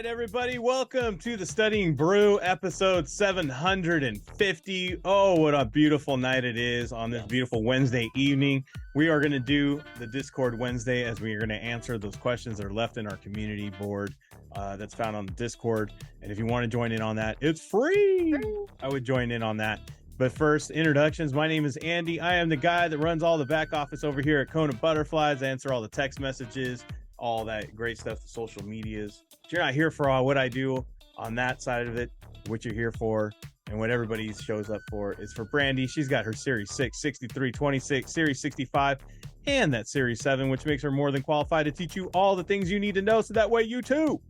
Everybody, welcome to the Studying Brew episode 750. Oh, what a beautiful night it is on this beautiful Wednesday evening. We are going to do the Discord Wednesday as we are going to answer those questions that are left in our community board that's found on the Discord. And if you want to join in on that, it's free. I would join in on that. But first, introductions. My name is Andy. I am the guy that runs all the back office over here at KonaButterflyz. I answer all the text messages, all that great stuff, the social medias. But you're not here for all what I do on that side of it. What you're here for and what everybody shows up for is for Brandy. She's got her Series 6, 63, 26, Series 65, and that Series 7, which makes her more than qualified to teach you all the things you need to know so that way you too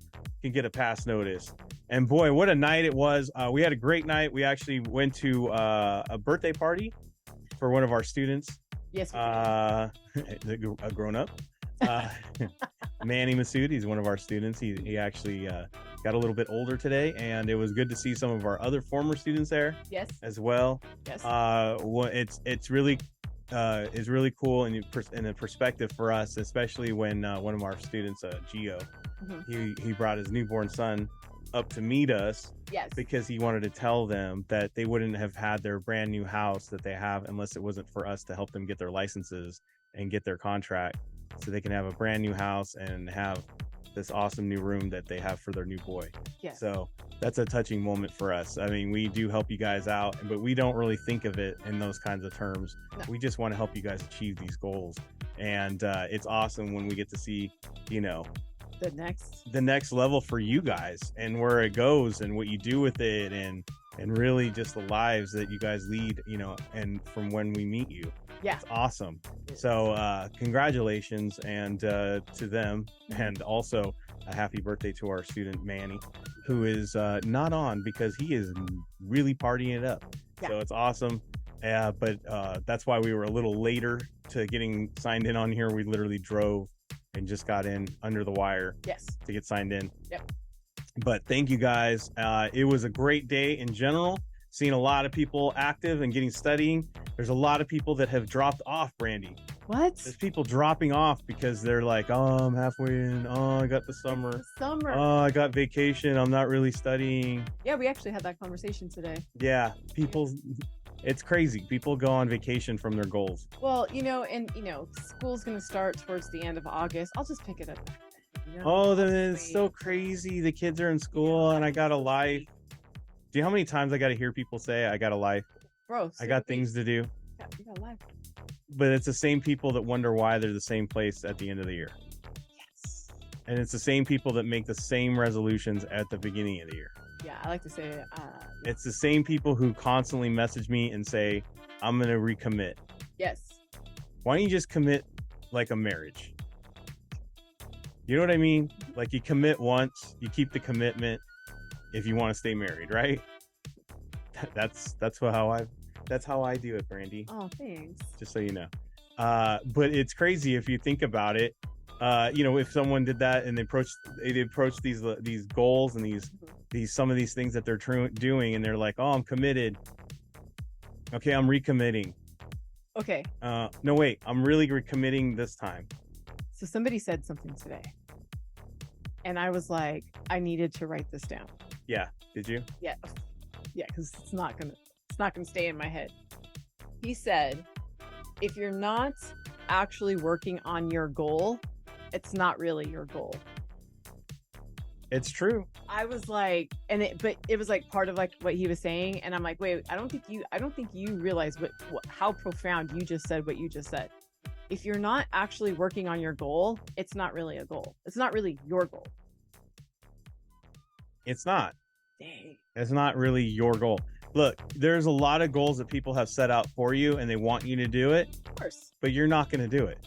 can get a pass notice. And boy, what a night it was. We had a great night. We actually went to a birthday party for one of our students. Yes. A grown-up. Manny Masood, he's one of our students. He actually got a little bit older today, and it was good to see some of our other former students there. Yes. As well. Yes. It's really is really cool in a perspective for us, especially when one of our students, Gio, he brought his newborn son up to meet us. Yes. Because he wanted to tell them that they wouldn't have had their brand new house that they have unless it wasn't for us to help them get their licenses and get their contract, so they can have a brand new house and have this awesome new room that they have for their new boy. Yes. So that's a touching moment for us. I mean, we do help you guys out, but we don't really think of it in those kinds of terms. No. We just want to help you guys achieve these goals. And it's awesome when we get to see, the next level for you guys and where it goes and what you do with it and really just the lives that you guys lead, and from when we meet you. Yeah. It's awesome. So congratulations and to them, and also a happy birthday to our student Manny, who is not on because he is really partying it up. Yeah. So it's awesome. But that's why we were a little later to getting signed in on here. We literally drove and just got in under the wire. Yes. To get signed in. Yep. But thank you guys. It was a great day in general. Seeing a lot of people active and getting studying. There's a lot of people that have dropped off, Brandy. What? There's people dropping off because they're like, oh, I'm halfway in. Oh, I got the summer. Oh, I got vacation. I'm not really studying. Yeah, we actually had that conversation today. Yeah, it's crazy. People go on vacation from their goals. Well, school's going to start towards the end of August. I'll just pick it up. Oh, then it's so crazy. The kids are in school and I got a life. Do you know how many times I got to hear people say, I got a life? Bro, I got things to do. Yeah, you got a life. But it's the same people that wonder why they're the same place at the end of the year. Yes. And it's the same people that make the same resolutions at the beginning of the year. Yeah, I like to say it's the same people who constantly message me and say, I'm going to recommit. Yes. Why don't you just commit like a marriage? You know what I mean? Like you commit once, you keep the commitment if you want to stay married, right? That's how I do it, Brandy. Oh, thanks. Just so you know. But it's crazy if you think about it. If someone did that and they approach these goals and these some of these things that they're doing, and they're like, oh, I'm committed. Okay, I'm recommitting. Okay. No, wait, I'm really recommitting this time. So somebody said something today, and I was like, I needed to write this down. Yeah. Did you? Yeah. Yeah, because it's not gonna stay in my head. He said, if you're not actually working on your goal, it's not really your goal. It's true. I was like, but it was like part of like what he was saying, and I'm like, wait, I don't think you realize how profound you just said what you just said. If you're not actually working on your goal, it's not really a goal. It's not really your goal. It's not. Dang. It's not really your goal. Look, there's a lot of goals that people have set out for you and they want you to do it. Of course. But you're not going to do it.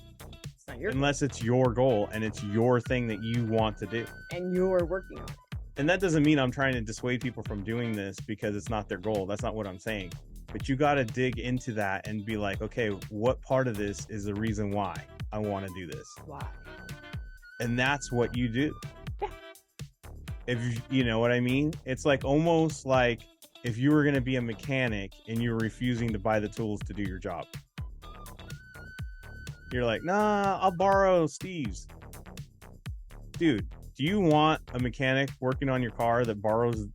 It's not your unless it's your goal and it's your thing that you want to do. And you're working on it. And that doesn't mean I'm trying to dissuade people from doing this because it's not their goal. That's not what I'm saying. But you got to dig into that and be like, okay, what part of this is the reason why I want to do this? Why? And that's what you do. Yeah. If you know what I mean? It's like almost like if you were going to be a mechanic and you're refusing to buy the tools to do your job. You're like, nah, I'll borrow Steve's. Dude, Do you want a mechanic working on your car that borrows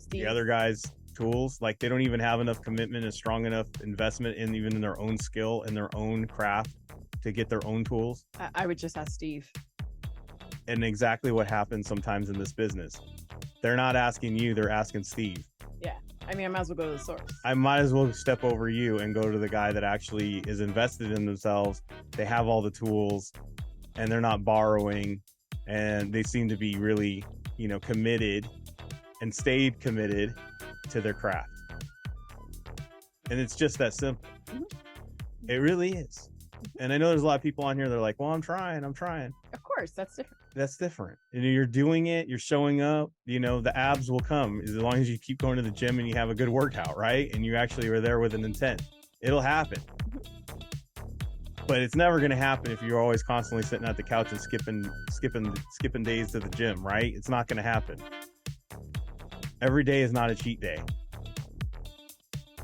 the other guy's tools? Like they don't even have enough commitment and strong enough investment in even in their own skill and their own craft to get their own tools? I would just ask Steve. And exactly what happens sometimes in this business. They're not asking you, they're asking Steve. Yeah. I mean, I might as well go to the source. I might as well step over you and go to the guy that actually is invested in themselves. They have all the tools and they're not borrowing, and they seem to be really, committed and stayed committed to their craft. And it's just that simple. Mm-hmm. It really is. And I know there's a lot of people on here that are like, well, I'm trying. Of course, that's different. That's different. You're doing it, you're showing up, the abs will come as long as you keep going to the gym and you have a good workout, right? And you actually are there with an intent. It'll happen. But it's never going to happen if you're always constantly sitting at the couch and skipping days to the gym, right? It's not going to happen. Every day is not a cheat day,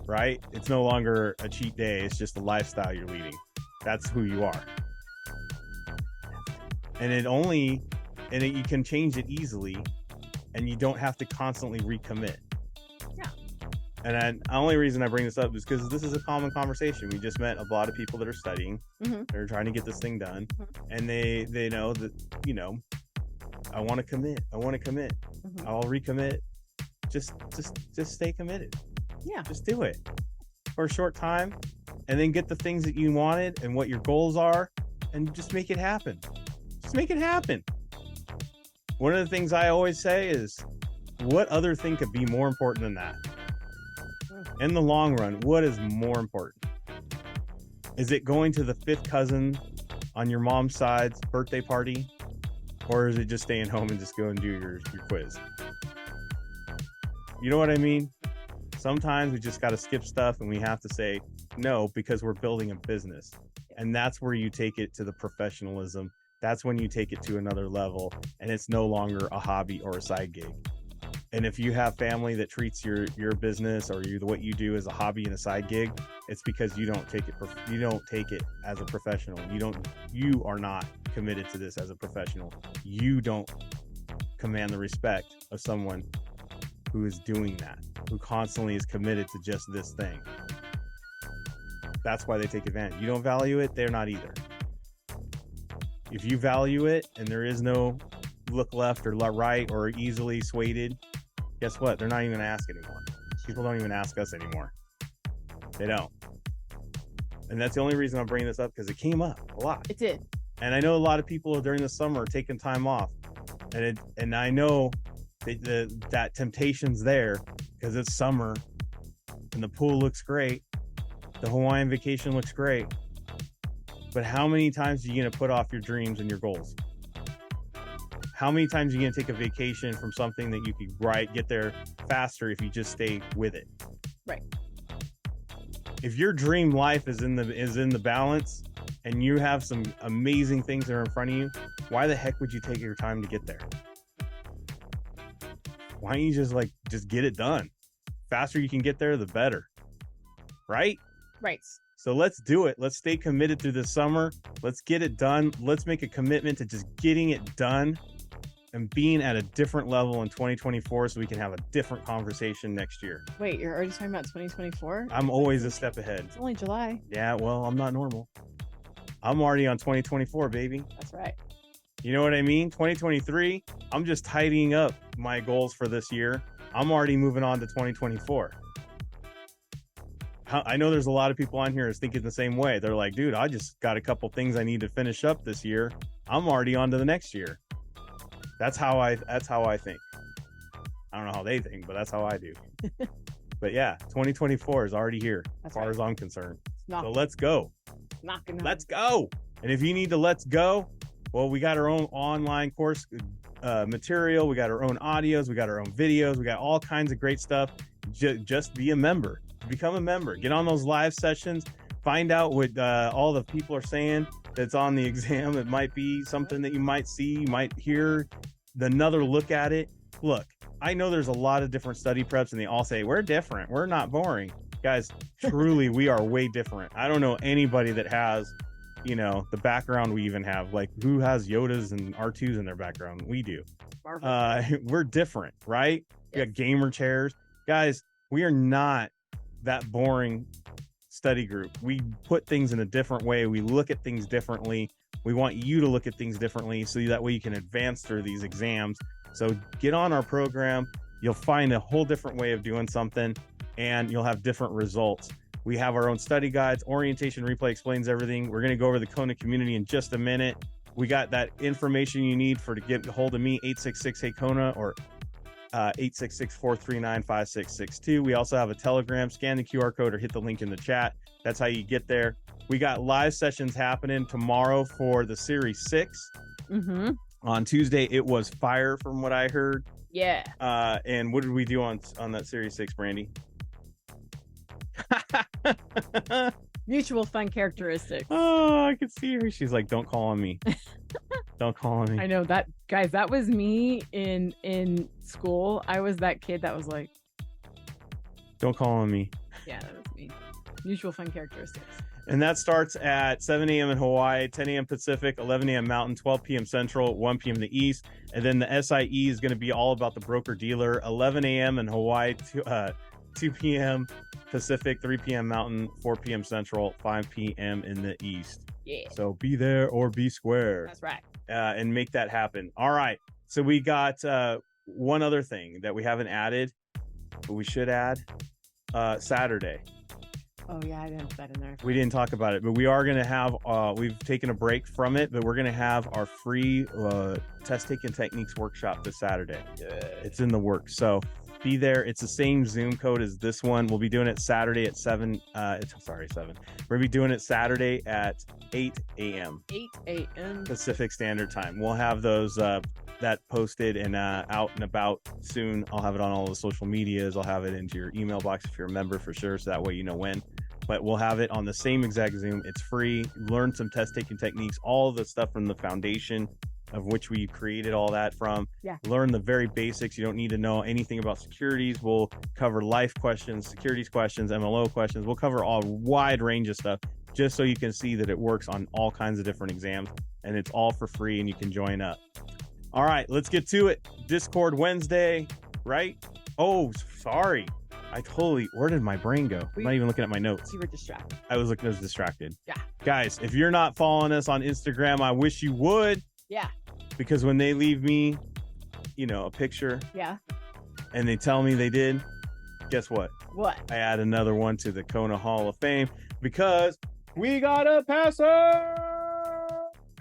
right? It's no longer a cheat day. It's just a lifestyle you're leading. That's who you are. And you can change it easily, and you don't have to constantly recommit. Yeah. And the only reason I bring this up is because this is a common conversation. We just met a lot of people that are studying. Mm-hmm. They're trying to get this thing done, mm-hmm. and they know that, I want to commit. Mm-hmm. I'll recommit. Just stay committed. Yeah. Just do it for a short time, and then get the things that you wanted and what your goals are, and just make it happen. Make it happen. One of the things I always say is, what other thing could be more important than that? In the long run, what is more important? Is it going to the fifth cousin on your mom's side's birthday party? Or is it just staying home and just go and do your quiz? You know what I mean? Sometimes we just got to skip stuff and we have to say no because we're building a business. And that's where you take it to the professionalism. That's when you take it to another level, and it's no longer a hobby or a side gig. And if you have family that treats your business or what you do as a hobby and a side gig, it's because you don't take it as a professional. You are not committed to this as a professional. You don't command the respect of someone who is doing that, who constantly is committed to just this thing. That's why they take advantage. You don't value it, they're not either. If you value it and there is no look left or right or easily swayed, guess what? They're not even going to ask anymore. People don't even ask us anymore. They don't. And that's the only reason I'm bringing this up, because it came up a lot. It did. And I know a lot of people during the summer are taking time off. And I know that temptation's there because it's summer and the pool looks great. The Hawaiian vacation looks great. But how many times are you going to put off your dreams and your goals? How many times are you going to take a vacation from something that you could get there faster if you just stay with it? Right. If your dream life is in the balance and you have some amazing things that are in front of you, why the heck would you take your time to get there? Why don't you just get it done? Faster you can get there, the better. Right? Right. So let's do it. Let's stay committed through the summer. Let's get it done. Let's make a commitment to just getting it done and being at a different level in 2024 so we can have a different conversation next year. Wait, you're already talking about 2024? I'm always a step ahead. It's only July. Yeah, well, I'm not normal. I'm already on 2024, baby. That's right. You know what I mean? 2023, I'm just tidying up my goals for this year. I'm already moving on to 2024. I know there's a lot of people on here that's thinking the same way. They're like, dude, I just got a couple things I need to finish up this year. I'm already on to the next year. That's how I think. I don't know how they think, but that's how I do. But yeah, 2024 is already here as far as I'm concerned. So let's go. Let's go. And if you need to let's go, well, we got our own online course material. We got our own audios. We got our own videos. We got all kinds of great stuff. Just be a member. Become a member. Get on those live sessions. Find out what all the people are saying that's on the exam. It might be something that you might see, you might hear another look at it. Look, I know there's a lot of different study preps and they all say, we're different. We're not boring. Guys, truly, we are way different. I don't know anybody that has you know, the background we even have. Like, who has Yodas and R2s in their background? We do. We're different, right? We got gamer chairs. Guys, we are not that boring study group. We put things in a different way. We look at things differently. We want you to look at things differently so that way you can advance through these exams. So get on our program. You'll find a whole different way of doing something, and you'll have different results. We have our own study guides. Orientation Replay explains everything. We're going to go over the Kona community in just a minute. We got that information you need to get a hold of me, 866-HEY-KONA or 866-439-5662. We also have a Telegram. Scan the QR code or hit the link in the chat. That's how you get there. We got live sessions happening tomorrow for the Series 6. On Tuesday, it was fire from what I heard. Yeah. And what did we do on that Series 6, Brandy? Mutual fun characteristics. Oh, I could see her. She's like, don't call on me. Don't call on me. I know that, guys. That was me in school. I was that kid that was like, don't call on me. Yeah, that was me. Mutual fun characteristics. And that starts at 7 a.m. in Hawaii, 10 a.m. Pacific, 11 a.m. Mountain, 12 p.m. Central, 1 p.m. in the East. And then the SIE is going to be all about the broker-dealer, 11 a.m. in Hawaii, 2 p.m. Pacific, 3 p.m. Mountain, 4 p.m. Central, 5 p.m. in the East. Yeah. So be there or be square. That's right. And make that happen. All right. So we got one other thing that we haven't added, but we should add. Saturday. Oh yeah, I didn't put that in there. We didn't talk about it, but we are going to have, we've taken a break from it, but we're going to have our free test taking techniques workshop this Saturday. It's in the works. So be there. It's the same Zoom code as this one. We'll be doing it Saturday at 7. We're going to be doing it Saturday at 8 a.m. 8 a.m. Pacific Standard Time. We'll have those that posted and out and about soon. I'll have it on all the social medias. I'll have it into your email box if you're a member for sure, so that way you know when. But we'll have it on the same exact Zoom. It's free. Learn some test taking techniques, all the stuff from the foundation of which we created all that from. Yeah. Learn the very basics. You don't need to know anything about securities. We'll cover life questions, securities questions, MLO questions. We'll cover a wide range of stuff just so you can see that it works on all kinds of different exams, and it's all for free and you can join up. All right, let's get to it. Discord Wednesday, right? Oh, sorry. Where did my brain go? I'm not even looking at my notes. You were distracted. I was distracted. Yeah. Guys, if you're not following us on Instagram, I wish you would. Yeah. Because when they leave me, a picture. Yeah. And they tell me they did, guess what? What? I add another one to the Kona Hall of Fame because we got a passer.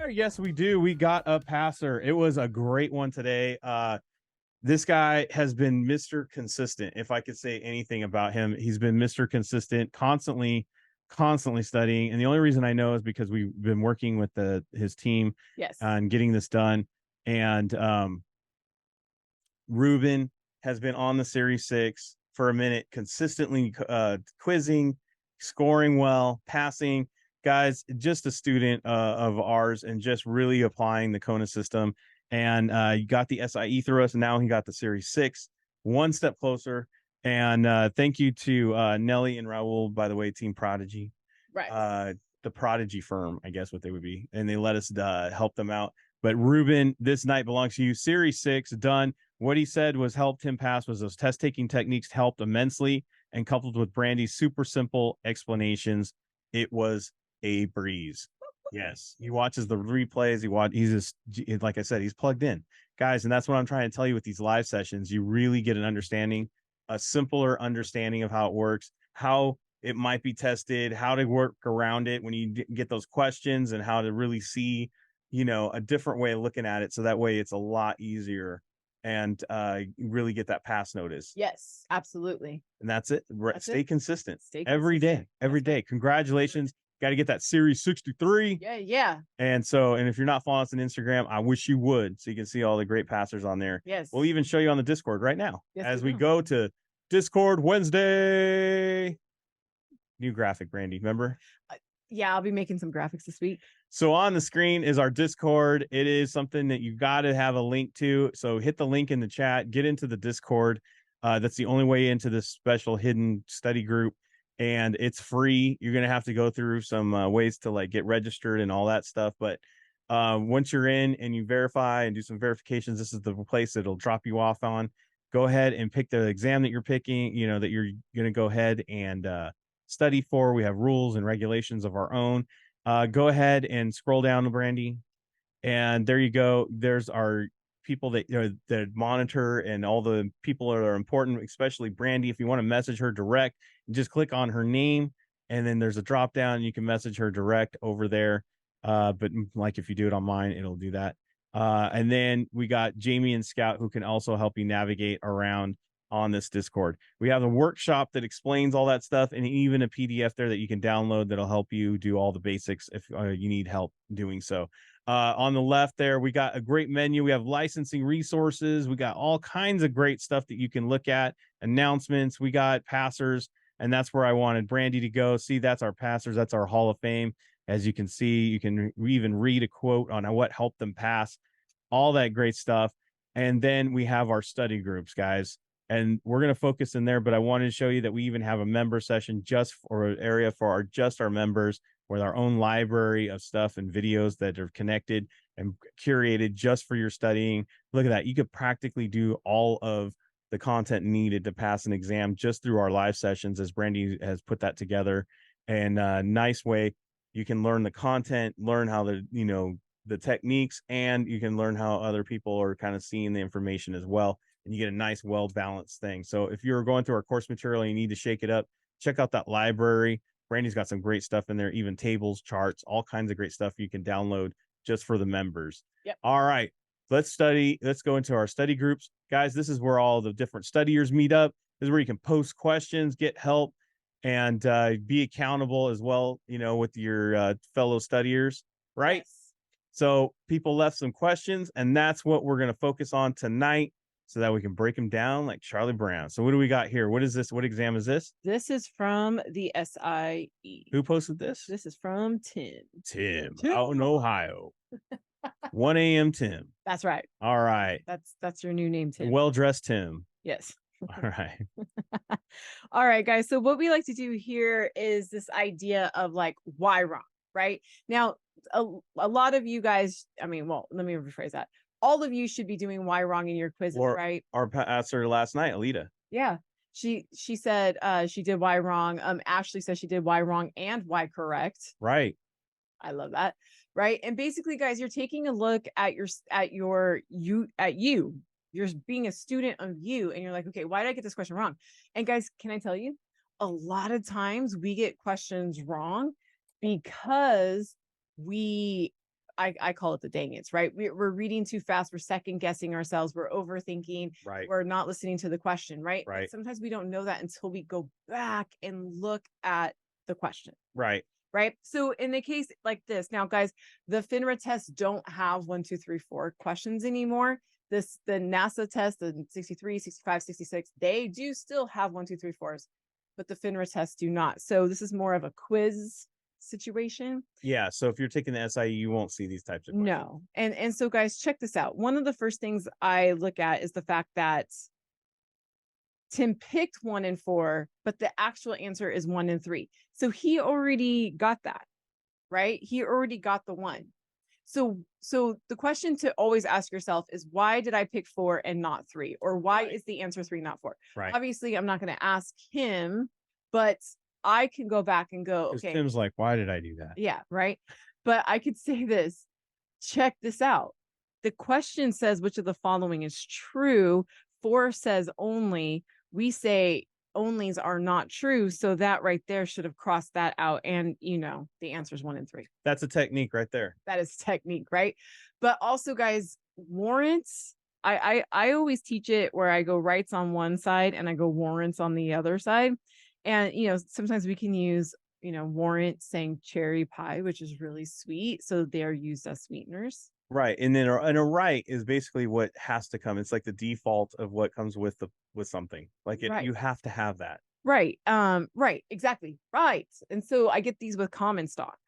Yes, we do. We got a passer. It was a great one today. This guy has been Mr. Consistent. If I could say anything about him, he's been Mr. Consistent, constantly studying. And the only reason I know is because we've been working with his team on getting this done. And Ruben has been on the Series 6 for a minute, consistently quizzing, scoring well, passing. Guys, just a student of ours and just really applying the Kona system. And you got the SIE through us, and now he got the Series 6, one step closer. And thank you to Nelly and Raul, by the way, Team Prodigy. Right. The Prodigy firm, I guess what they would be. And they let us help them out. But Ruben, this night belongs to you. Series 6, done. What he said helped him pass was those test-taking techniques helped immensely. And coupled with Brandy's super simple explanations, it was a breeze. Yes, he watches the replays. He's just, like I said, he's plugged in, guys. And that's what I'm trying to tell you with these live sessions. You really get an understanding, a simpler understanding of how it works, how it might be tested, how to work around it when you get those questions, and how to really see, a different way of looking at it. So that way it's a lot easier and really get that pass notice. Yes, absolutely. And that's it. Stay consistent. Every day. Congratulations. Got to get that Series 63. Yeah. And if you're not following us on Instagram, I wish you would, so you can see all the great passers on there. Yes. We'll even show you on the Discord right now as we will. go to Discord Wednesday. New graphic, Brandy, remember? Yeah, I'll be making some graphics this week. So on the screen is our Discord. It is something that you got to have a link to. So hit the link in the chat, get into the Discord. That's the only way into this special hidden study group. and it's free. You're going to have to go through some ways to like get registered and all that stuff. But once you're in and you verify and do some verifications, this is the place that'll drop you off on. Go ahead and pick the exam that you're picking, you know, that you're going to go ahead and study for. We have rules and regulations of our own. Go ahead and scroll down, Brandy, and there you go. There's our people that, you know, that monitor, and all the people that are important, especially Brandy. If you want to message her direct, just click on her name, and then there's a drop down. You can message her direct over there. But like if you do it on mine, it'll do that. And then we got Jamie and Scout, who can also help you navigate around on this Discord. We have a workshop that explains all that stuff, and even a PDF there that you can download that'll help you do all the basics if you need help doing so. On the left there, we got a great menu. We have licensing resources. We got all kinds of great stuff that you can look at. Announcements. We got passers, and that's where I wanted Brandy to go. See, that's our passers. That's our Hall of Fame. As you can see, you can even read a quote on what helped them pass. All that great stuff. And then we have our study groups, guys. And we're going to focus in there, but I wanted to show you that we even have a member session just for an area for our members, with our own library of stuff and videos that are connected and curated just for your studying. Look at that. You could practically do all of the content needed to pass an exam just through our live sessions, as Brandy has put that together in a nice way. You can learn the content, learn how the techniques, and you can learn how other people are kind of seeing the information as well. And you get a nice, well-balanced thing. So if you're going through our course material and you need to shake it up, check out that library. Brandy's got some great stuff in there, even tables, charts, all kinds of great stuff you can download just for the members. Yep. All right, let's study. Let's go into our study groups. Guys, this is where all the different studiers meet up. This is where you can post questions, get help, and be accountable as well, you know, with your fellow studiers, right? Yes. So people left some questions, and that's what we're going to focus on tonight, so that we can break them down like Charlie Brown. So what do we got here? What is this? What exam is this? This is from the SIE. Who posted this? This is from Tim. Tim. Out in Ohio. 1 a.m. Tim. That's right. All right. That's your new name, Tim. Well-dressed Tim. Yes. All right. All right, guys. So what we like to do here is this idea of like why wrong, right? Now, a lot of you guys, I mean, well, let me rephrase that. All of you should be doing why wrong in your quizzes, right? Our pastor last night, Alita. Yeah. She said she did why wrong. Ashley says she did why wrong and why correct. Right. I love that. Right. And basically, guys, you're taking a look at you. You're being a student of you, and you're like, okay, why did I get this question wrong? And guys, can I tell you, a lot of times we get questions wrong because I call it the dang it's, right? We're reading too fast. We're second guessing ourselves. We're overthinking. Right. We're not listening to the question, right? Right. And sometimes we don't know that until we go back and look at the question. Right. Right. So in the case like this, now, guys, the FINRA tests don't have 1, 2, 3, 4 questions anymore. The NASA test, the 63, 65, 66, they do still have 1, 2, 3, 4s, but the FINRA tests do not. So this is more of a quiz situation. Yeah. So if you're taking the SIE, you won't see these types of questions. No. And so, guys, check this out. One of the first things I look at is the fact that Tim picked 1 and 4, but the actual answer is 1 and 3. So he already got that, right? He already got the 1. So the question to always ask yourself is, why did I pick 4 and not 3? Or why is the answer 3, not 4? Right. Obviously, I'm not going to ask him, but I can go back and go, okay. Tim's like, why did I do that? Yeah, right. But I could say this. Check this out. The question says, which of the following is true? 4 says only. We say onlys are not true. So that right there should have crossed that out. And, you know, the answer is 1 and 3. That's a technique right there. That is technique, right? But also, guys, warrants. I always teach it where I go rights on one side and I go warrants on the other side. And, you know, sometimes we can use, you know, warrant saying cherry pie, which is really sweet. So they're used as sweeteners. Right. And then a right is basically what has to come. It's like the default of what comes with something. Like Right. You have to have that. Right. Right. Exactly. Right. And so I get these with common stock.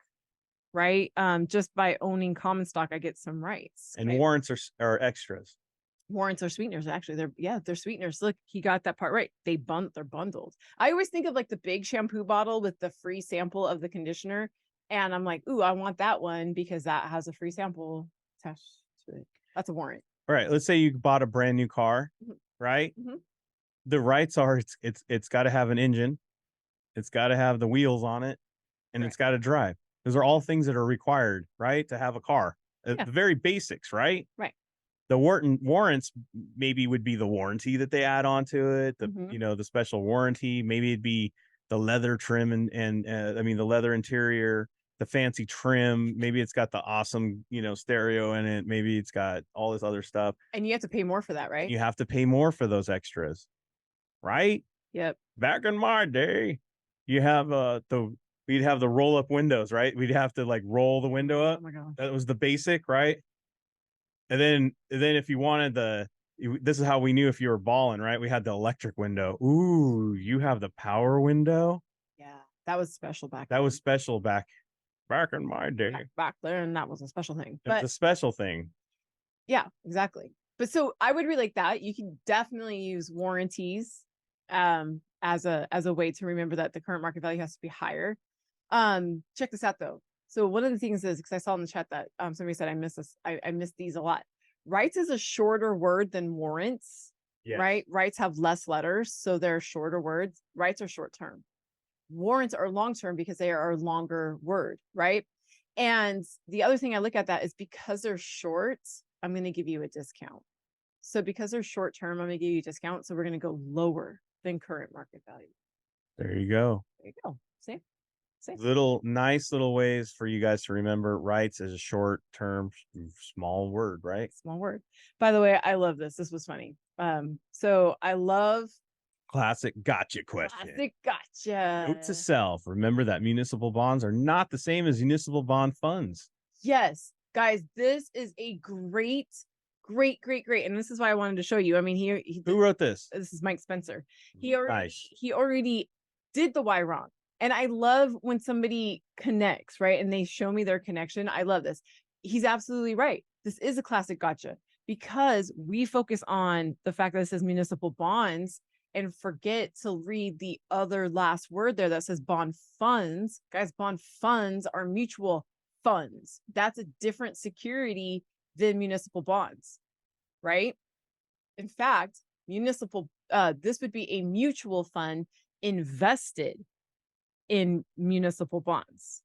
Right. Just by owning common stock, I get some rights. And right? warrants are extras. Warrants are sweeteners. Actually, they're sweeteners. Look, he got that part right. They're bundled. I always think of like the big shampoo bottle with the free sample of the conditioner. And I'm like, ooh, I want that one because that has a free sample attached to it. That's a warrant. All right. Let's say you bought a brand new car, Mhm. right? Mhm. The rights are it's got to have an engine, it's got to have the wheels on it, and it's got to drive. Those are all things that are required, right, to have a car. Yeah. The very basics, right? Right. The warrants maybe would be the warranty that they add onto it, the the special warranty. Maybe it'd be the leather trim and I mean the leather interior, the fancy trim. Maybe it's got the awesome stereo in it. Maybe it's got all this other stuff. And you have to pay more for that, right? You have to pay more for those extras, right? Yep. Back in my day, you have we'd have the roll up windows, right? We'd have to like roll the window up. Oh my gosh. That was the basic, right? And then if you wanted this is how we knew if you were balling, right? We had the electric window. Ooh, you have the power window. Yeah, that was special back That then. was special back in my day. Back then, that was a special thing. It's a special thing. Yeah, exactly. But so I would relate that. You can definitely use warranties as a way to remember that the current market value has to be higher. Check this out though. So one of the things is, because I saw in the chat that somebody said I miss this, I miss these a lot. Rights is a shorter word than warrants. Yes. Right? Rights have less letters, so they're shorter words. Rights are short term. Warrants are long term because they are a longer word, right? And the other thing I look at that is because they're short, I'm going to give you a discount. So because they're short term, I'm going to give you a discount. So we're going to go lower than current market value. There you go. There you go. See? Nice little ways for you guys to remember. Rights is a short term, small word, right? Small word. By the way, I love this. This was funny. So I love classic gotcha question. Classic gotcha. Note to self: remember that municipal bonds are not the same as municipal bond funds. Yes, guys, this is a great. And this is why I wanted to show you. I mean, who wrote this? This is Mike Spencer. He already did the why wrong. And I love when somebody connects, right? And they show me their connection. I love this. He's absolutely right. This is a classic gotcha because we focus on the fact that it says municipal bonds and forget to read the other last word there that says bond funds. Guys, bond funds are mutual funds. That's a different security than municipal bonds, right? In fact, this would be a mutual fund invested in municipal bonds.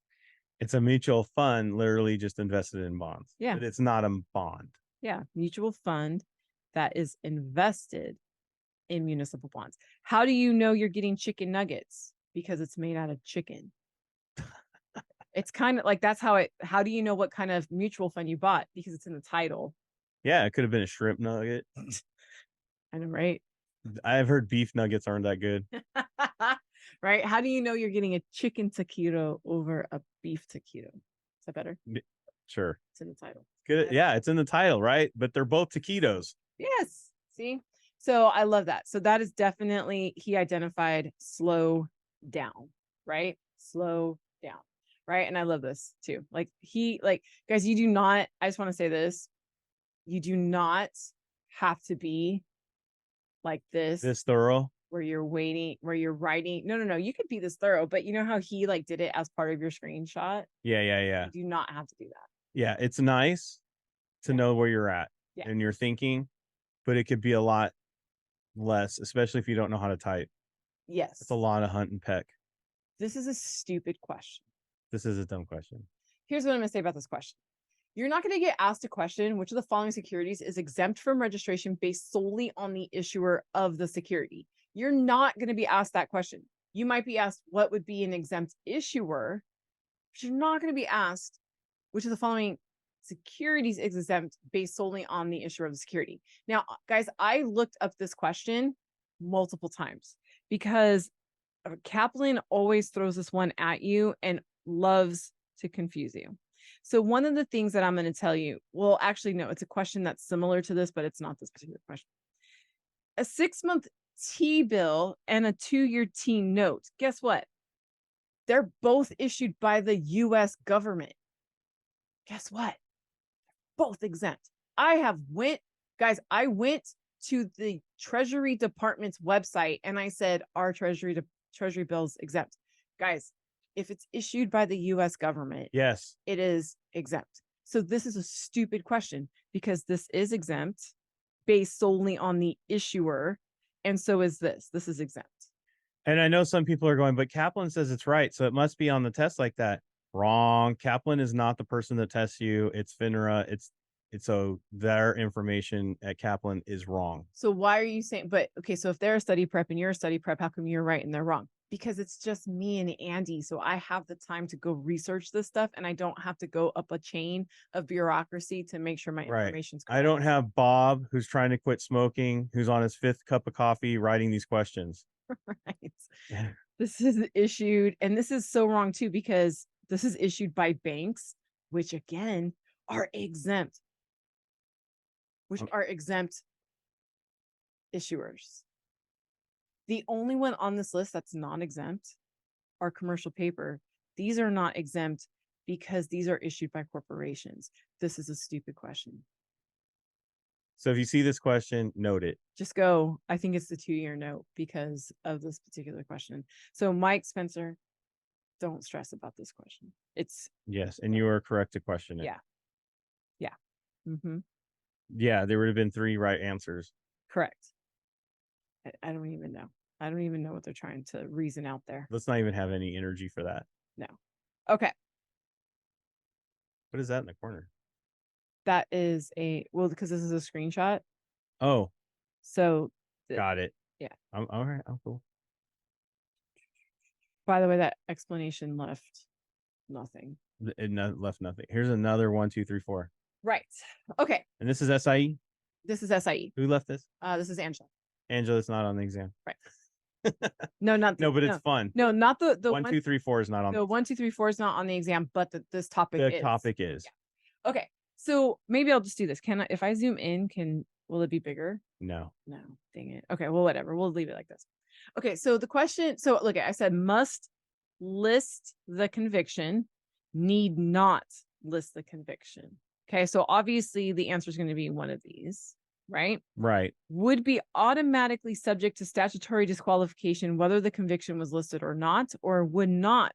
It's a mutual fund, literally just invested in bonds. Yeah. But it's not a bond. Yeah. Mutual fund that is invested in municipal bonds. How do you know you're getting chicken nuggets? Because it's made out of chicken. It's kind of like how do you know what kind of mutual fund you bought? Because it's in the title. Yeah, it could have been a shrimp nugget. I know, right? I've heard beef nuggets aren't that good. Right? How do you know you're getting a chicken taquito over a beef taquito? Is that better? Sure. It's in the title. Good. Yeah, it's in the title, right? But they're both taquitos. Yes. See? So I love that. So that is definitely, he identified slow down, right? Slow down. Right. And I love this too. Guys, you do not, I just want to say this. You do not have to be like this thorough where you're writing. No. You could be this thorough, but you know how he did it as part of your screenshot? Yeah. You do not have to do that. Yeah. It's nice to know where you're at and you're thinking, but it could be a lot less, especially if you don't know how to type. Yes. It's a lot of hunt and peck. This is a stupid question. This is a dumb question. Here's what I'm going to say about this question. You're not going to get asked a question, which of the following securities is exempt from registration based solely on the issuer of the security? You're not going to be asked that question. You might be asked what would be an exempt issuer, but you're not going to be asked which of the following securities is exempt based solely on the issuer of the security. Now, guys, I looked up this question multiple times because Kaplan always throws this one at you and loves to confuse you. So one of the things that I'm going to tell you, well, actually, no, it's a question that's similar to this, but it's not this particular question. A 6-month T-bill and a 2-year T-note. Guess what? They're both issued by the U.S. government. Guess what? Both exempt. I have went Guys, I went to the Treasury Department's website and I said, are Treasury bills exempt? Guys, if it's issued by the US government, Yes. it is exempt. So this is a stupid question because this is exempt based solely on the issuer. And so is this. This is exempt. And I know some people are going, but Kaplan says it's right. So it must be on the test like that. Wrong. Kaplan is not the person that tests you. It's FINRA. It's so their information at Kaplan is wrong. So why are you saying, but okay, so if they're a study prep and you're a study prep, how come you're right and they're wrong? Because it's just me and Andy. So I have the time to go research this stuff and I don't have to go up a chain of bureaucracy to make sure my information's correct. I don't have Bob, who's trying to quit smoking, who's on his 5th cup of coffee writing these questions. Right. This is issued, and this is so wrong too, because this is issued by banks, which again are exempt, issuers. The only one on this list that's non-exempt are commercial paper. These are not exempt because these are issued by corporations. This is a stupid question. So if you see this question, note it. Just go, I think it's the 2-year note because of this particular question. So Mike Spencer, don't stress about this question. It's yes, and you are correct to question it. Yeah. Yeah. Mm-hmm. Yeah, there would have been 3 right answers. Correct. I don't even know. I don't even know what they're trying to reason out there. Let's not even have any energy for that. No. Okay. What is that in the corner? That is because this is a screenshot. Oh. So got it. Yeah. I'm all right. I'm cool. By the way, that explanation left nothing. It left nothing. Here's another 1, 2, 3, 4. Right. Okay. And this is SIE? This is SIE. Who left this? This is Angela. Angela's not on the exam. Right. No, not no, but it's fun. No, not the 1, 2, 3, 4 is not on. No, 1, 2, 3, 4 is not on the exam, but this topic is. The topic is. Yeah. Okay. So maybe I'll just do this. If I zoom in, will it be bigger? No. No, dang it. Okay, well, whatever. We'll leave it like this. Okay, so the question, so look, I said must list the conviction, need not list the conviction. Okay, so obviously the answer is going to be one of these, right? Right. Would be automatically subject to statutory disqualification whether the conviction was listed or not, or would not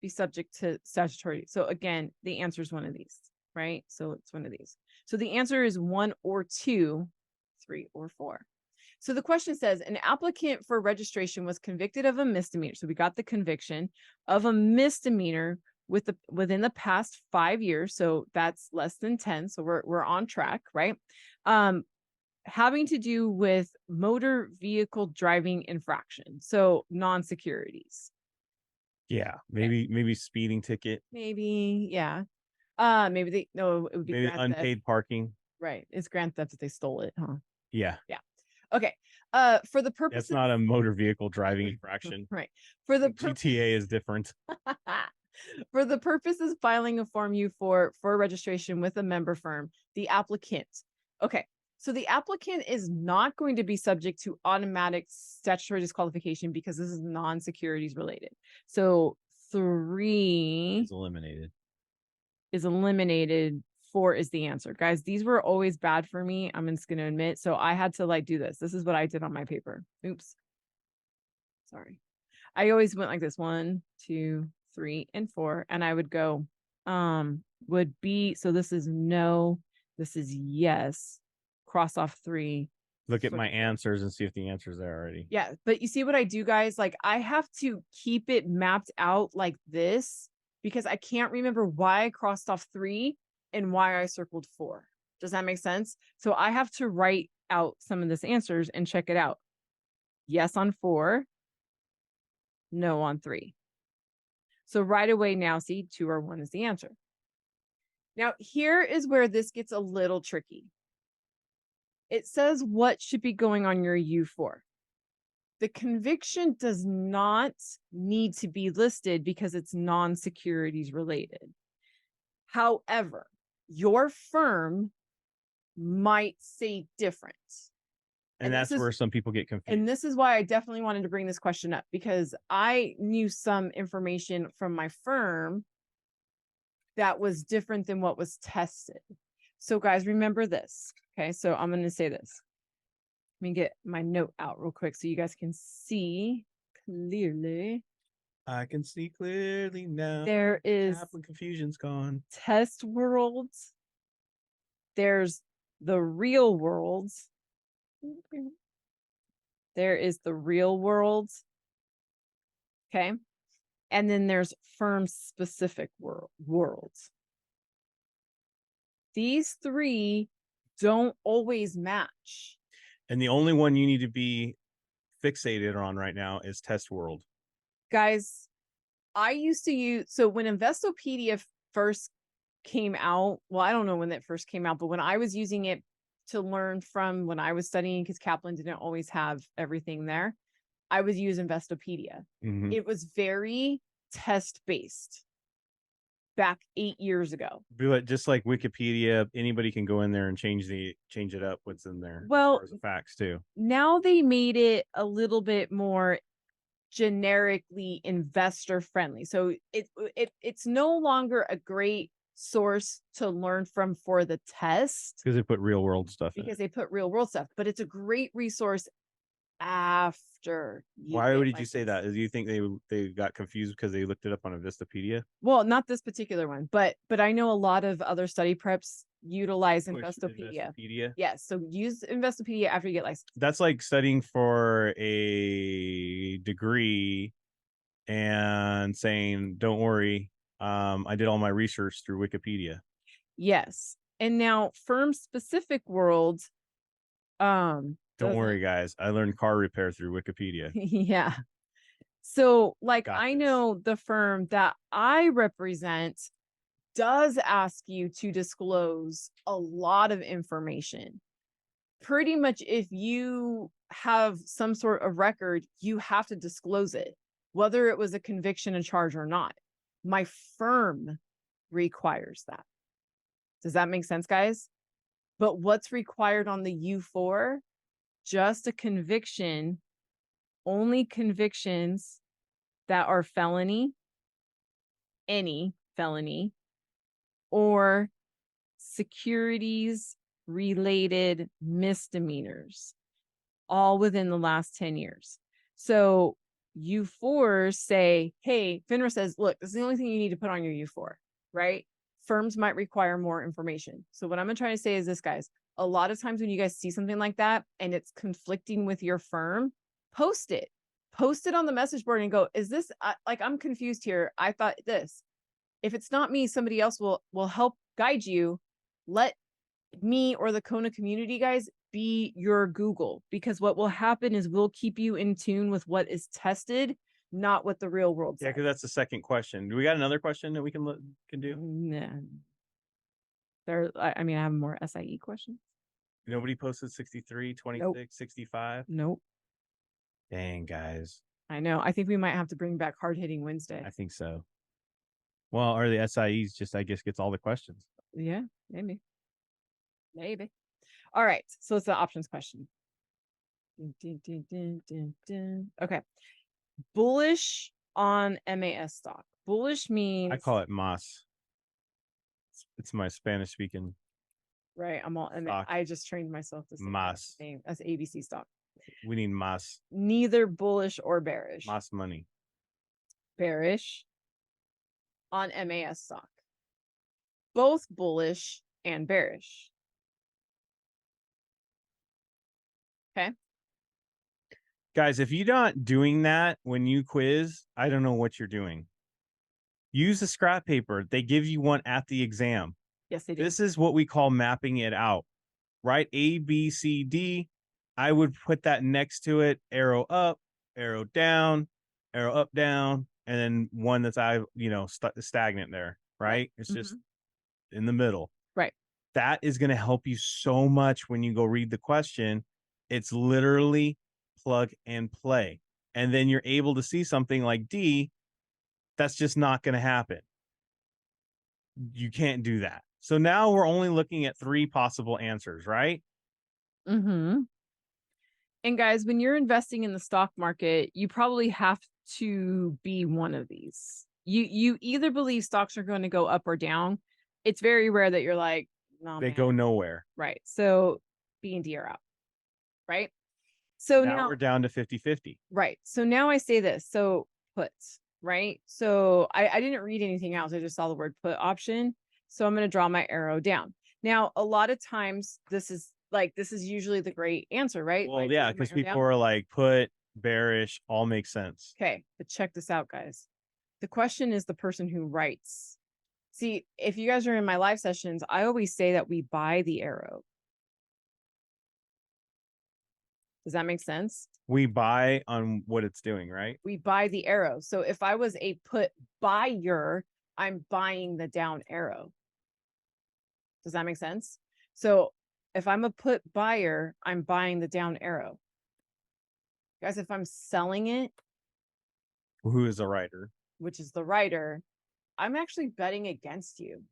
be subject to statutory. So again, the answer is one of these, right? So it's one of these. So the answer is 1 or 2, 3 or 4. So the question says an applicant for registration was convicted of a misdemeanor. So we got the conviction of a misdemeanor within the past 5 years. So that's less than 10. So we're on track, right? Having to do with motor vehicle driving infraction. So non-securities. Yeah, maybe speeding ticket. Maybe, yeah. Maybe it would be maybe unpaid parking. Right. It's grand theft if they stole it, huh? Yeah. Yeah. Okay. For the purpose, that's not a motor vehicle driving infraction. Right. For the GTA is different. For the purposes filing a Form U for registration with a member firm, the applicant. Okay. So the applicant is not going to be subject to automatic statutory disqualification because this is non-securities related. So 3 is eliminated. 4 is the answer. Guys, these were always bad for me. I'm just going to admit. So I had to do this. This is what I did on my paper. Oops. Sorry. I always went like this: 1, 2, 3, and 4. And I would go, would be, so this is no, this is yes. Cross off 3. Look at my answers and see if the answer's there already. Yeah. But you see what I do, guys? Like I have to keep it mapped out like this because I can't remember why I crossed off 3 and why I circled 4. Does that make sense? So I have to write out some of these answers and check it out. Yes on 4, no on 3. So right away now, see, 2 or 1 is the answer. Now, here is where this gets a little tricky. It says what should be going on your U4. The conviction does not need to be listed because it's non-securities related. However, your firm might say different. And that's where some people get confused. And this is why I definitely wanted to bring this question up, because I knew some information from my firm that was different than what was tested. So guys, remember this. Okay, so I'm going to say this. Let me get my note out real quick so you guys can see clearly. I can see clearly now. There is When confusion's gone. test worlds. There's the real world. There is the real world. Okay. And then there's firm specific worlds. These three don't always match. And the only one you need to be fixated on right now is Test World. Guys, I used to use, so when Investopedia first came out, well, I don't know when that first came out, but when I was using it to learn from when I was studying, because Kaplan didn't always have everything there, I was using Investopedia. Mhm. It was very test based back 8 years ago. But just like Wikipedia, anybody can go in there and change it up what's in there. Well, as far as the facts too. Now they made it a little bit more generically investor friendly. So it's no longer a great source to learn from for the test Because they put real world stuff in because it. they put real world stuff, but it's a great resource after you Why get would you say licensed. that? Do you think they got confused because they looked it up on a Vistapedia? Well, not this particular one, but I know a lot of other study preps utilize Investopedia. Investopedia? Yes, so use Investopedia after you get licensed. That's like studying for a degree and saying, "Don't worry, I did all my research through Wikipedia." Yes. And now firm specific worlds, Don't doesn't- worry, guys. I learned car repair through Wikipedia. yeah. So like Got I this. know the firm that I represent does ask you to disclose a lot of information. Pretty much if you have some sort of record, you have to disclose it, whether it was a conviction, a charge or not. My firm requires that. Does that make sense, guys? But what's required on the U4? Just a conviction, only convictions that are felony, any felony, or securities related misdemeanors, all within the last 10 years. So U4s say, hey, FINRA says, look, this is the only thing you need to put on your U4, right? Firms might require more information. So what I'm trying to say is this, guys, a lot of times when you guys see something like that and it's conflicting with your firm, post it on the message board and go, is this like, I'm confused here. I thought this. If it's not me, somebody else will help guide you. Let me or the Kona community guys be your Google, because what will happen is we'll keep you in tune with what is tested, not what the real world says. Yeah, because that's the second question. Do we got another question that we can do? Nah. I mean, I have more SIE questions. Nobody posted 63, 26, Nope. 65. Nope. Dang, guys. I know. I think we might have to bring back hard hitting Wednesday. I think so. Well, or the SIEs just, I guess, gets all the questions. Yeah, maybe. Maybe. All right. So it's the options question. Okay. Bullish on MAS stock. Bullish means I call it MAS. It's my Spanish speaking. right. I'm all stock. I just trained myself to say MAS. name. That's ABC stock. We need MAS. Neither bullish or bearish. MAS money. Bearish on MAS stock. Both bullish and bearish. Okay. Guys, if you're not doing that when you quiz, I don't know what you're doing. Use a scrap paper. They give you one at the exam. Yes, they do. This is what we call mapping it out, right? A, B, C, D. I would put that next to it, arrow up, arrow down, arrow up, down, and then one that's stagnant there, right? It's just in the middle. Right. That is going to help you so much when you go read the question. It's literally plug and play. And then you're able to see something like D. That's just not going to happen. You can't do that. So now we're only looking at 3 possible answers, right? Mm-hmm. And guys, when you're investing in the stock market, you probably have to be one of these. You either believe stocks are going to go up or down. It's very rare that you're like, No, They man. go nowhere. Right. So B and D are out. Right. So Now now we're down to 50-50. right. So now I say this. So puts, right? So I didn't read anything else. I just saw the word put option. So I'm going to draw my arrow down. Now, a lot of times this is usually the great answer, right? Well, Like, yeah, draw my because arrow people down. are like put, bearish, all makes sense. Okay, but check this out, guys. The question is the person who writes. See, if you guys are in my live sessions, I always say that we buy the arrow. Does that make sense? We buy on what it's doing, right? We buy the arrow. So if I was a put buyer, I'm buying the down arrow. Does that make sense? So if I'm a put buyer, I'm buying the down arrow. Guys, if I'm selling it, Who is a writer? which is the writer, I'm actually betting against you.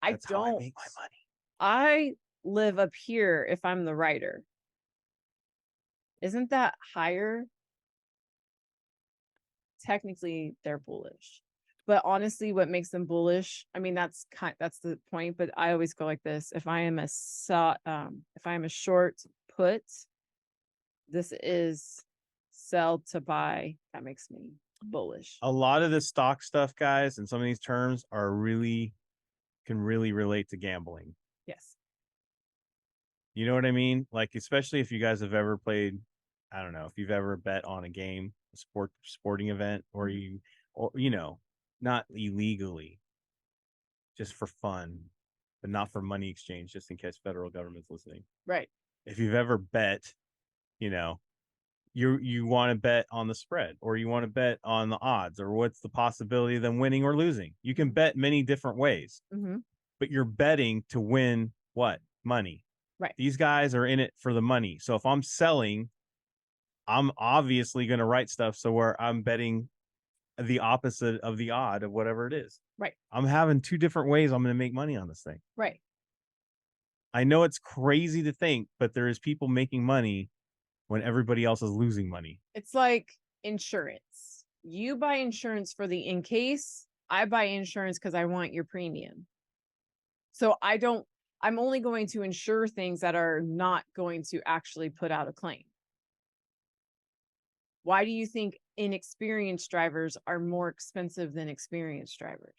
That's how I make my money. I live up here if I'm the writer. Isn't that higher? Technically, they're bullish. But honestly, what makes them bullish? I mean, that's the point. But I always go like this: if I am a short put, this is sell to buy. That makes me bullish. A lot of this stock stuff, guys, and some of these terms are can really relate to gambling. Yes. You know what I mean? Like, especially if you guys have ever played, I don't know, if you've ever bet on a game, a sporting event, or not illegally, just for fun, but not for money exchange, just in case federal government's listening. Right. If you've ever bet, you know, you want to bet on the spread, or you want to bet on the odds, or what's the possibility of them winning or losing. You can bet many different ways, but you're betting to win what? Money. Right. These guys are in it for the money. So if I'm selling, I'm obviously going to write stuff so where I'm betting the opposite of the odd of whatever it is. Right. I'm having two different ways I'm going to make money on this thing. Right. I know it's crazy to think, but there is people making money when everybody else is losing money. It's like insurance. You buy insurance for the in case. I buy insurance because I want your premium. So I'm only going to insure things that are not going to actually put out a claim. Why do you think inexperienced drivers are more expensive than experienced drivers?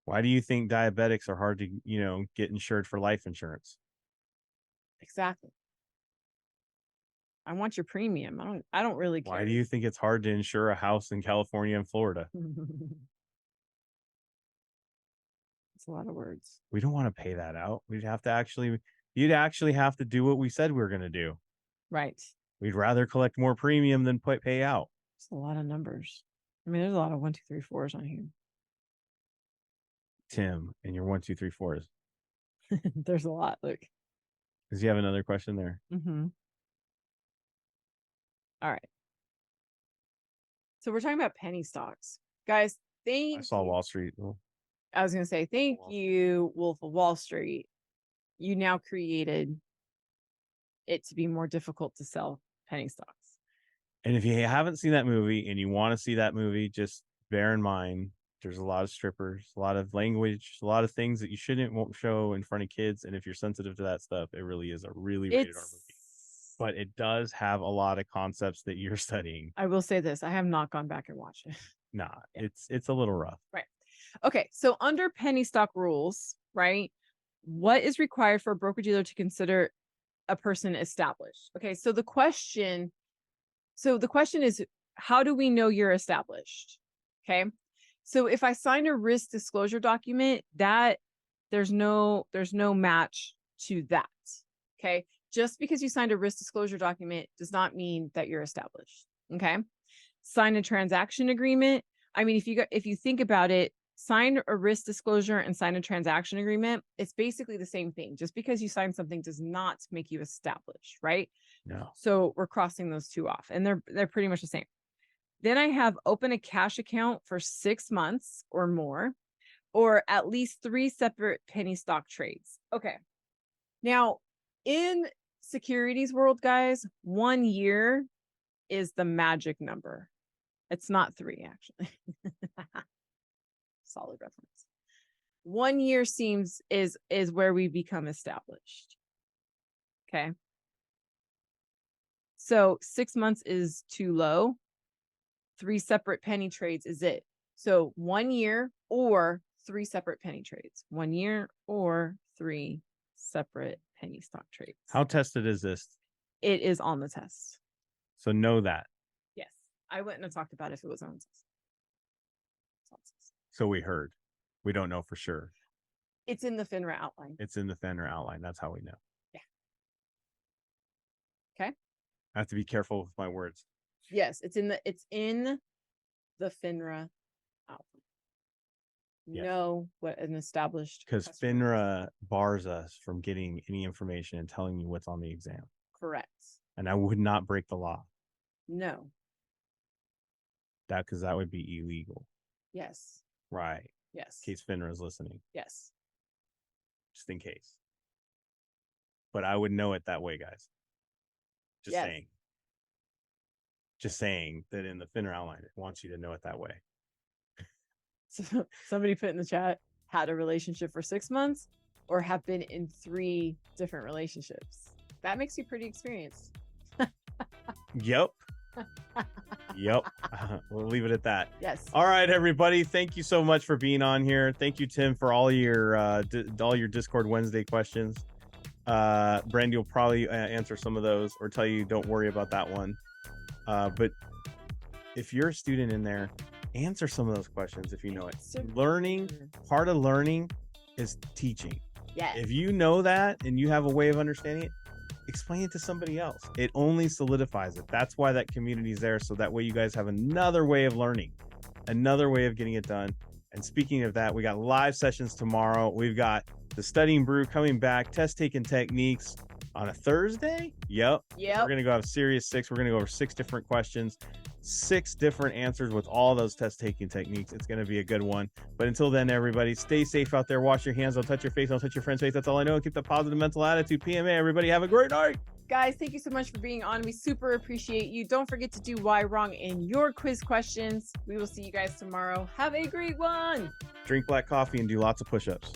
Why do you think diabetics are hard to, get insured for life insurance? Exactly. I want your premium. I don't really care. Why do you think it's hard to insure a house in California and Florida? It's a lot of words. We don't want to pay that out. You'd actually have to do what we said we were going to do. Right. We'd rather collect more premium than pay out. It's a lot of numbers. I mean, there's a lot of 1, 2, 3, 4s on here. Tim, and your 1, 2, 3, 4s. There's a lot. Look. Does you have another question there? All right. So we're talking about penny stocks. Guys, I saw Wall Street. I was going to say, thank you, Wolf of Wall Street. You now created it to be more difficult to sell penny stocks. And if you haven't seen that movie and you want to see that movie, just bear in mind there's a lot of strippers, a lot of language, a lot of things that you won't show in front of kids. And if you're sensitive to that stuff, it really is a really rated R movie. But it does have a lot of concepts that you're studying. I will say this: I have not gone back and watched it. Nah, yeah. It's a little rough. Right. Okay. So under penny stock rules, right? What is required for a broker dealer to consider a person established? Okay. So the question is, how do we know you're established? Okay. So if I sign a risk disclosure document, that there's no match to that. Okay. Just because you signed a risk disclosure document does not mean that you're established. Okay. Sign a transaction agreement. I mean, if you think about it, sign a risk disclosure and sign a transaction agreement, it's basically the same thing. Just because you sign something does not make you established, right? No. So we're crossing those two off, and they're pretty much the same. Then I have open a cash account for 6 months or more, or at least 3 separate penny stock trades. Okay. Now, in securities world, guys, 1 year is the magic number. It's not 3, actually. Solid reference. 1 year is where we become established. Okay. So 6 months is too low. 3 separate penny trades is it. So 1 year or 3 separate penny trades. 1 year or 3 separate penny stock trades. How tested is this? It is on the test. So know that. Yes. I wouldn't have talked about it if it was on the test. So we heard. We don't know for sure. It's in the FINRA outline. It's in the FINRA outline. That's how we know. Yeah. Okay. I have to be careful with my words. Yes, it's in the FINRA outline. Yes. Know what an established Because customer FINRA bars us from getting any information and telling you what's on the exam. correct. And I would not break the law. No. Because that would be illegal. Yes. Right. Yes. In case FINRA is listening. Yes. Just in case. But I would know it that way, guys. Just Yes. saying. Just saying that in the FINRA outline, it wants you to know it that way. So somebody put in the chat, had a relationship for 6 months or have been in 3 different relationships. That makes you pretty experienced. Yep. Yep. We'll leave it at that. Yes. All right, everybody. Thank you so much for being on here. Thank you, Tim, for all your Discord Wednesday questions. Brandy will probably answer some of those or tell you don't worry about that one. But if you're a student in there, answer some of those questions if you know it. Learning, part of learning is teaching. Yes. If you know that and you have a way of understanding it, explain it to somebody else. It only solidifies it. That's why that community is there. So that way you guys have another way of learning, another way of getting it done. And speaking of that, we got live sessions tomorrow. We've got the Studying Brew coming back, test taking techniques on a Thursday. Yep. We're going to go have Series 6. We're going to go over 6 different questions, 6 different answers with all those test taking techniques. It's going to be a good one. But until then, everybody, stay safe out there. Wash your hands. Don't touch your face. Don't touch your friend's face. That's all I know. Keep the positive mental attitude. PMA, everybody. Have a great night. Guys, thank you so much for being on. We super appreciate you. Don't forget to do why wrong in your quiz questions. We will see you guys tomorrow. Have a great one. Drink black coffee and do lots of push-ups.